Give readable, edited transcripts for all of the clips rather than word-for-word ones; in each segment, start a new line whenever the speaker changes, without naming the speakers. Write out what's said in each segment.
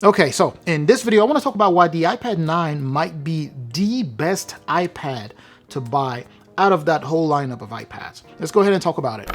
Okay, so in this video, I want to talk about why the iPad 9 might be the best iPad to buy out of that whole lineup of iPads. Let's go ahead and talk about it.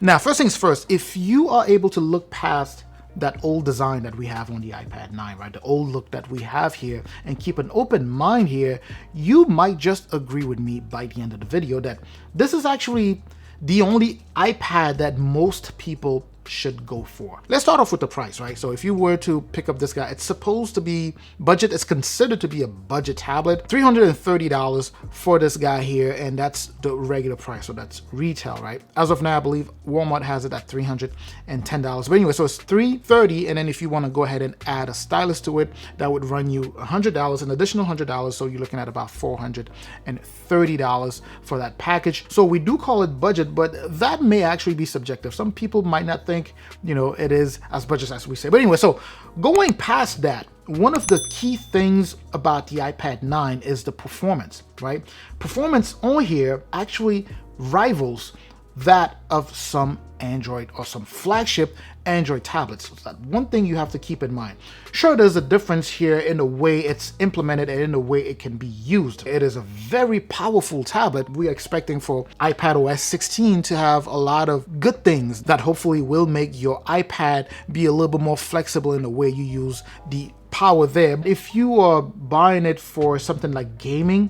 Now, first things first, if you are able to look past that old design that we have on the iPad 9, right? The old look that we have here, and keep an open mind here, you might just agree with me by the end of the video that this is actually the only iPad that most people should go for. Let's start off with the price, right? So if you were to pick up this guy, it's supposed to be budget. It's considered to be a budget tablet. $330 for this guy here, and that's the regular price, so that's retail, right? As of now, I believe Walmart has it at $310. But anyway, so it's $330, and then if you want to go ahead and add a stylus to it, that would run you $100, an additional $100, so you're looking at about $430 for that package. So we do call it budget, but that may actually be subjective. Some people might not think, you know, it is as budget as we say. But anyway, so going past that, one of the key things about the iPad 9 is the performance, right? Performance on here actually rivals that of some Android or some flagship Android tablets. So that's one thing you have to keep in mind. Sure, there's a difference here in the way it's implemented and in the way it can be used. It is a very powerful tablet. We're expecting for iPadOS 16 to have a lot of good things that hopefully will make your iPad be a little bit more flexible in the way you use the power there. If you are buying it for something like gaming,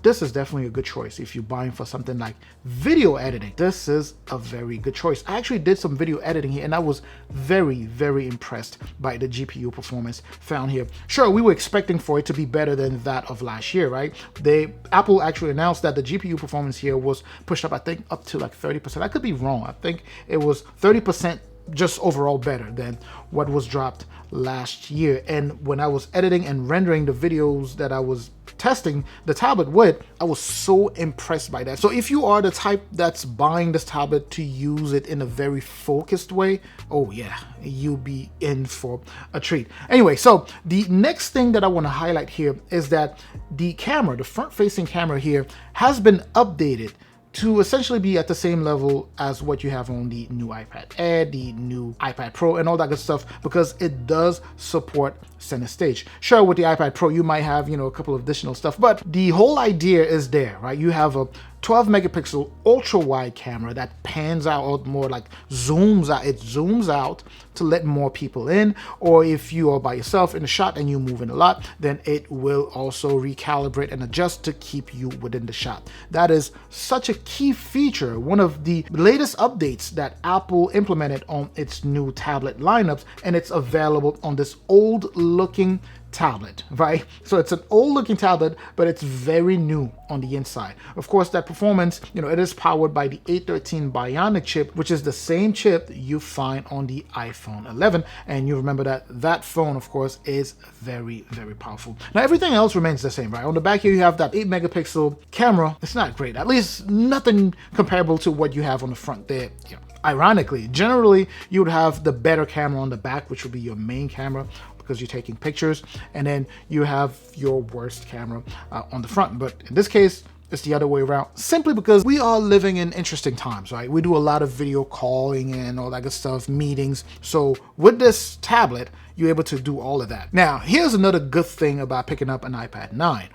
this is definitely a good choice. If you're buying for something like video editing, this is a very good choice. I actually did some video editing here, and I was very, very impressed by the GPU performance found here. Sure, we were expecting for it to be better than that of last year, right? Apple actually announced that the GPU performance here was pushed up, I think, up to like 30%. I could be wrong. I think it was 30% just overall better than what was dropped last year. And when I was editing and rendering the videos that I was testing the tablet with, I was so impressed by that. So if you are the type that's buying this tablet to use it in a very focused way, oh yeah, you'll be in for a treat. Anyway, so the next thing that I want to highlight here is that the camera, the front-facing camera here, has been updated to essentially be at the same level as what you have on the new iPad Air, the new iPad Pro, and all that good stuff, because it does support center stage. Sure, with the iPad Pro, you might have, you know, a couple of additional stuff, but the whole idea is there, right? You have a 12 megapixel ultra wide camera that pans out more, like zooms out. It zooms out to let more people in, or if you are by yourself in the shot and you move in a lot, then it will also recalibrate and adjust to keep you within the shot. That is such a key feature, one of the latest updates that Apple implemented on its new tablet lineups, and it's available on this old looking tablet, right? So it's an old looking tablet, but it's very new on the inside. Of course, that performance, you know, it is powered by the A13 Bionic chip, which is the same chip you find on the iPhone 11. And you remember that that phone, of course, is very, very powerful. Now, everything else remains the same, right? On the back here, you have that 8 megapixel camera. It's not great, at least nothing comparable to what you have on the front there. Yeah. Ironically, generally, you would have the better camera on the back, which would be your main camera, because you're taking pictures, and then you have your worst camera on the front. But in this case, it's the other way around, simply because we are living in interesting times, right? We do a lot of video calling and all that good stuff, meetings. So with this tablet, you're able to do all of that. Now, here's another good thing about picking up an iPad 9.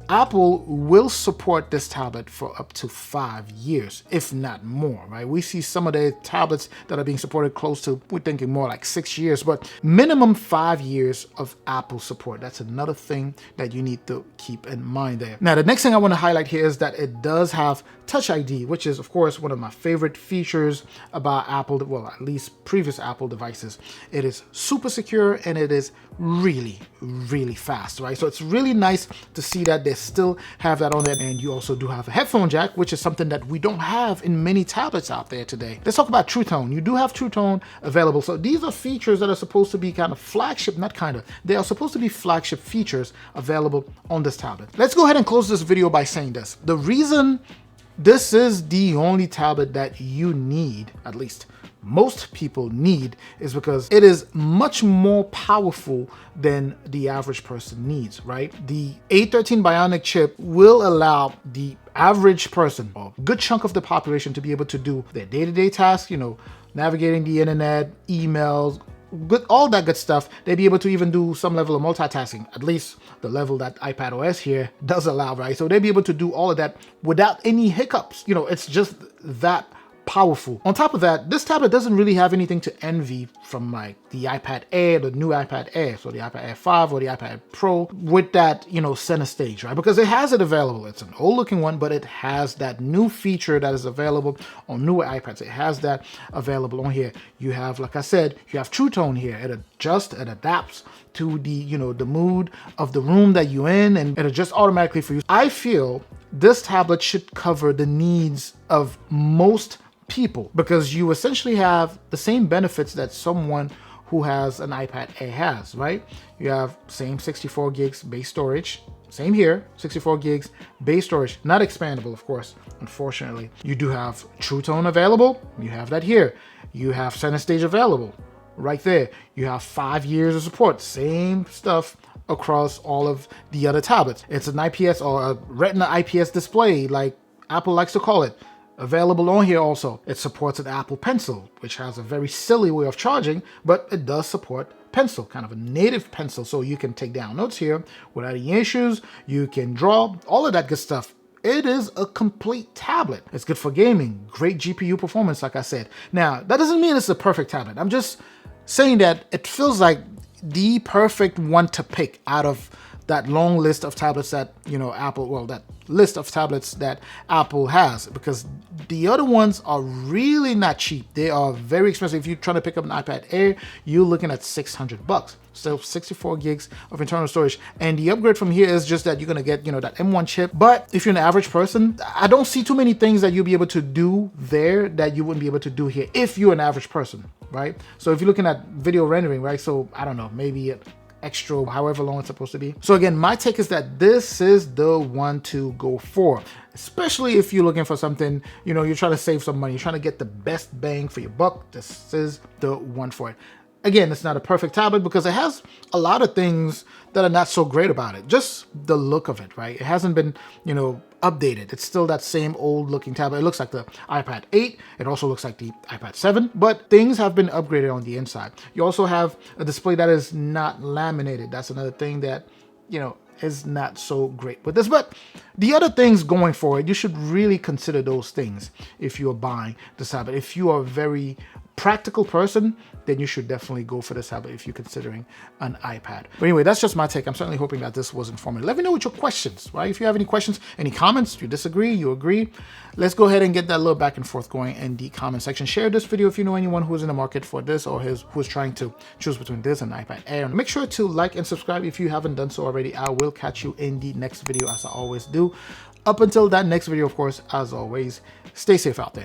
Apple will support this tablet for up to 5 years, if not more, right? We see some of the tablets that are being supported close to, we're thinking more like 6 years, but minimum 5 years of Apple support. That's another thing that you need to keep in mind there. Now, the next thing I want to highlight here is that it does have Touch ID, which is, of course, one of my favorite features about Apple, well, at least previous Apple devices. It is super secure, and it is really, really fast, right? So it's really nice to see that they still have that on there. And you also do have a headphone jack, which is something that we don't have in many tablets out there today. Let's talk about True Tone. You do have True Tone available. So these are features that are supposed to be kind of flagship, not kind of, they are supposed to be flagship features available on this tablet. Let's go ahead and close this video by saying this. The reason this is the only tablet that you need, at least most people need, is because it is much more powerful than the average person needs, right? The A13 Bionic chip will allow the average person, or a good chunk of the population, to be able to do their day-to-day tasks, you know, navigating the internet, emails, good, all that good stuff. They'd be able to even do some level of multitasking, at least the level that iPad OS here does allow, right? So they'd be able to do all of that without any hiccups. You know, it's just that powerful. On top of that, this tablet doesn't really have anything to envy from like the iPad Air, the new iPad Air, so the iPad Air 5 or the iPad Pro with that, you know, center stage, right? Because it has it available. It's an old looking one, but it has that new feature that is available on newer iPads. It has that available on here. You have, like I said, you have True Tone here. It adjusts, it adapts to the, you know, the mood of the room that you're in, and it adjusts automatically for you. I feel this tablet should cover the needs of most people, because you essentially have the same benefits that someone who has an iPad Air has, right? You have same 64 gigs base storage, same here, 64 gigs base storage, not expandable, of course, unfortunately. You do have True Tone available, you have that here. You have center stage available, right there. You have 5 years of support, same stuff across all of the other tablets. It's an IPS or a Retina IPS display, like Apple likes to call it. Available on here also. It supports an Apple Pencil, which has a very silly way of charging, but it does support Pencil, kind of a native pencil, so you can take down notes here without any issues. You can draw, all of that good stuff. It is a complete tablet. It's good for gaming, great GPU performance, like I said. Now, that doesn't mean it's a perfect tablet. I'm just saying that it feels like the perfect one to pick out of that long list of tablets that, you know, Apple, well, that list of tablets that Apple has, because the other ones are really not cheap. They are very expensive. If you're trying to pick up an iPad Air, you're looking at $600. So 64 gigs of internal storage. And the upgrade from here is just that you're going to get, you know, that M1 chip. But if you're an average person, I don't see too many things that you'll be able to do there that you wouldn't be able to do here if you're an average person, right? So if you're looking at video rendering, right? So I don't know, maybe extra, however long it's supposed to be. So again, my take is that this is the one to go for, especially if you're looking for something, you know, you're trying to save some money, you're trying to get the best bang for your buck. This is the one for it. Again, it's not a perfect tablet because it has a lot of things that are not so great about it. Just the look of it, right? It hasn't been, you know, updated. It's still that same old looking tablet. It looks like the iPad 8. It also looks like the iPad 7, but things have been upgraded on the inside. You also have a display that is not laminated. That's another thing that, you know, is not so great with this. But the other things going forward, you should really consider those things if you're buying this tablet. If you are a very practical person, then you should definitely go for this tablet if you're considering an iPad. But anyway, that's just my take. I'm certainly hoping that this was informative. Let me know what your questions, right? If you have any questions, any comments, you disagree, you agree, let's go ahead and get that little back and forth going in the comment section. Share this video if you know anyone who's in the market for this or who's trying to choose between this and iPad Air. Make sure to like and subscribe if you haven't done so already. I will catch you in the next video as I always do. Up until that next video, of course, as always, stay safe out there.